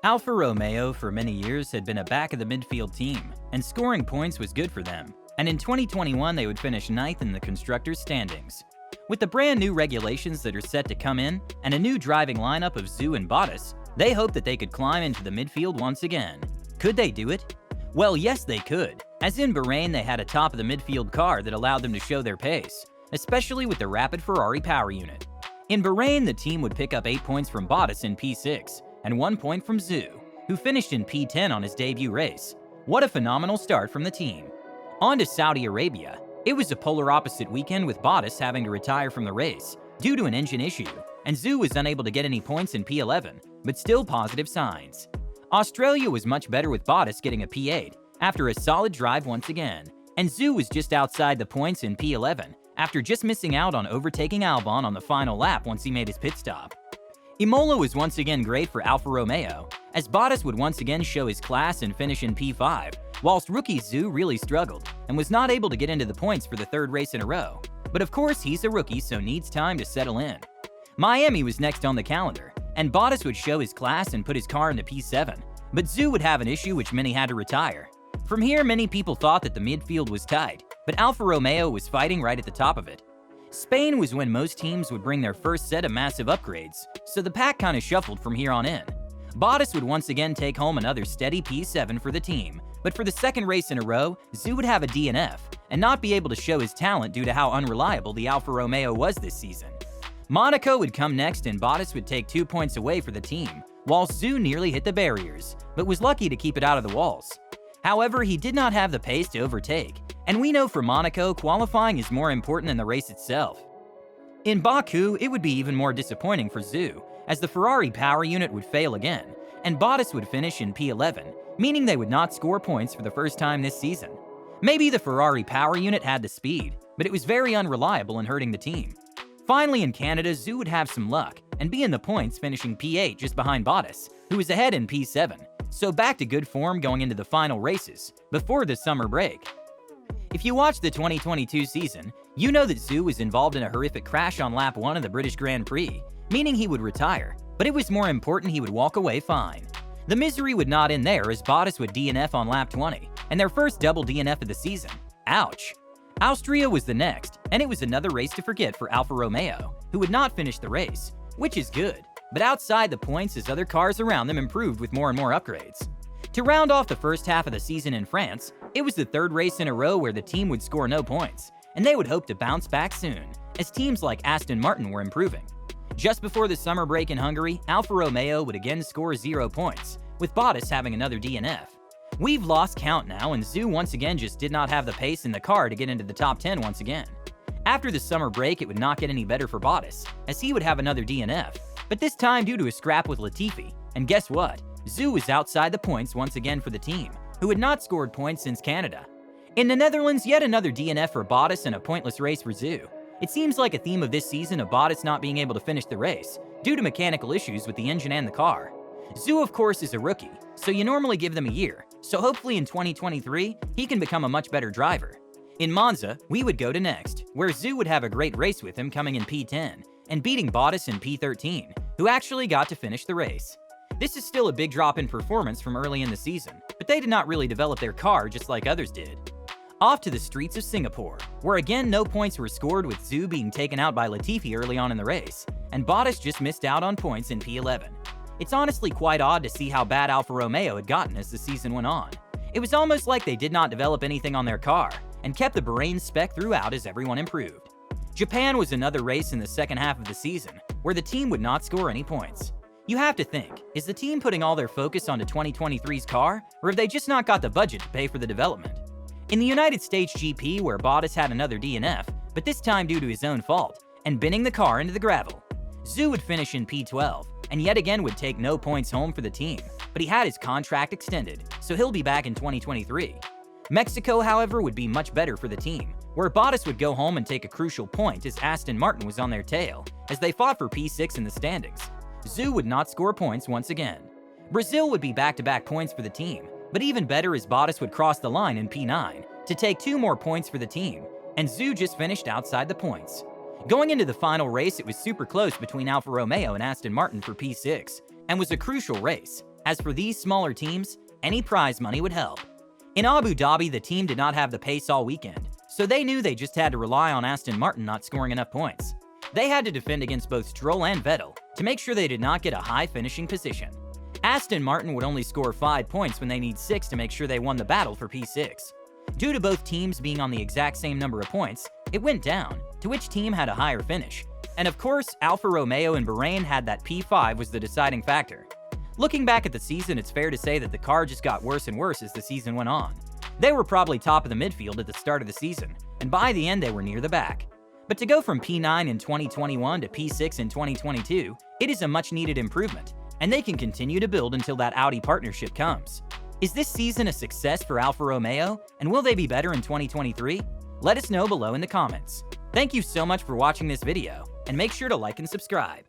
Alfa Romeo for many years had been a back-of-the-midfield team, and scoring points was good for them, and in 2021 they would finish 9th in the constructors' standings. With the brand new regulations that are set to come in, and a new driving lineup of Zhou and Bottas, they hoped that they could climb into the midfield once again. Could they do it? Well, yes they could, as in Bahrain they had a top-of-the-midfield car that allowed them to show their pace, especially with the rapid Ferrari power unit. In Bahrain, the team would pick up 8 points from Bottas in P6, and 1 point from Zhou, who finished in P10 on his debut race. What a phenomenal start from the team. On to Saudi Arabia. It was a polar opposite weekend with Bottas having to retire from the race due to an engine issue, and Zhou was unable to get any points in P11, but still positive signs. Australia was much better with Bottas getting a P8 after a solid drive once again, and Zhou was just outside the points in P11 after just missing out on overtaking Albon on the final lap once he made his pit stop. Imola was once again great for Alfa Romeo, as Bottas would once again show his class and finish in P5, whilst rookie Zhou really struggled and was not able to get into the points for the 3rd race in a row. But of course he's a rookie, so needs time to settle in. Miami was next on the calendar, and Bottas would show his class and put his car into P7, but Zhou would have an issue which many had to retire. From here, many people thought that the midfield was tight, but Alfa Romeo was fighting right at the top of it. Spain was when most teams would bring their first set of massive upgrades, so the pack kinda shuffled from here on in. Bottas would once again take home another steady P7 for the team, but for the 2nd race in a row, Zhou would have a DNF and not be able to show his talent due to how unreliable the Alfa Romeo was this season. Monaco would come next and Bottas would take 2 points away for the team, while Zhou nearly hit the barriers, but was lucky to keep it out of the walls. However, he did not have the pace to overtake, and we know for Monaco, qualifying is more important than the race itself. In Baku, it would be even more disappointing for Zhou, as the Ferrari power unit would fail again, and Bottas would finish in P11, meaning they would not score points for the first time this season. Maybe the Ferrari power unit had the speed, but it was very unreliable in hurting the team. Finally in Canada, Zhou would have some luck, and be in the points finishing P8 just behind Bottas, who was ahead in P7, so back to good form going into the final races, before the summer break. If you watched the 2022 season, you know that Zhou was involved in a horrific crash on lap 1 of the British Grand Prix, meaning he would retire, but it was more important he would walk away fine. The misery would not end there, as Bottas would DNF on lap 20, and their first double DNF of the season. Ouch! Austria was the next, and it was another race to forget for Alfa Romeo, who would not finish the race, which is good, but outside the points as other cars around them improved with more and more upgrades. To round off the first half of the season in France, it was the 3rd race in a row where the team would score no points, and they would hope to bounce back soon, as teams like Aston Martin were improving. Just before the summer break in Hungary, Alfa Romeo would again score 0 points, with Bottas having another DNF. We've lost count now, and Zhou once again just did not have the pace in the car to get into the top 10 once again. After the summer break, it would not get any better for Bottas, as he would have another DNF, but this time due to a scrap with Latifi, and guess what? Zhou was outside the points once again for the team, who had not scored points since Canada. In the Netherlands, yet another DNF for Bottas and a pointless race for Zhou. It seems like a theme of this season of Bottas not being able to finish the race, due to mechanical issues with the engine and the car. Zhou, of course, is a rookie, so you normally give them a year, so hopefully in 2023, he can become a much better driver. In Monza, we would go to next, where Zhou would have a great race with him coming in P10, and beating Bottas in P13, who actually got to finish the race. This is still a big drop in performance from early in the season, but they did not really develop their car just like others did. Off to the streets of Singapore, where again no points were scored with Zhou being taken out by Latifi early on in the race, and Bottas just missed out on points in P11. It's honestly quite odd to see how bad Alfa Romeo had gotten as the season went on. It was almost like they did not develop anything on their car, and kept the Bahrain spec throughout as everyone improved. Japan was another race in the second half of the season, where the team would not score any points. You have to think, is the team putting all their focus onto 2023's car, or have they just not got the budget to pay for the development? In the United States GP, where Bottas had another DNF, but this time due to his own fault, and binning the car into the gravel, Zhou would finish in P12, and yet again would take no points home for the team, but he had his contract extended, so he'll be back in 2023. Mexico, however, would be much better for the team, where Bottas would go home and take a crucial point as Aston Martin was on their tail, as they fought for P6 in the standings. Zhou would not score points once again. Brazil would be back-to-back points for the team, but even better as Bottas would cross the line in P9 to take 2 more points for the team, and Zhou just finished outside the points. Going into the final race, it was super close between Alfa Romeo and Aston Martin for P6, and was a crucial race, as for these smaller teams, any prize money would help. In Abu Dhabi, the team did not have the pace all weekend, so they knew they just had to rely on Aston Martin not scoring enough points. They had to defend against both Stroll and Vettel to make sure they did not get a high finishing position. Aston Martin would only score 5 points when they need 6 to make sure they won the battle for P6. Due to both teams being on the exact same number of points, it went down to which team had a higher finish. And of course, Alfa Romeo and Bahrain had that P5 was the deciding factor. Looking back at the season, it's fair to say that the car just got worse and worse as the season went on. They were probably top of the midfield at the start of the season, and by the end they were near the back. But to go from P9 in 2021 to P6 in 2022, it is a much needed improvement, and they can continue to build until that Audi partnership comes. Is this season a success for Alfa Romeo, and will they be better in 2023? Let us know below in the comments. Thank you so much for watching this video, and make sure to like and subscribe.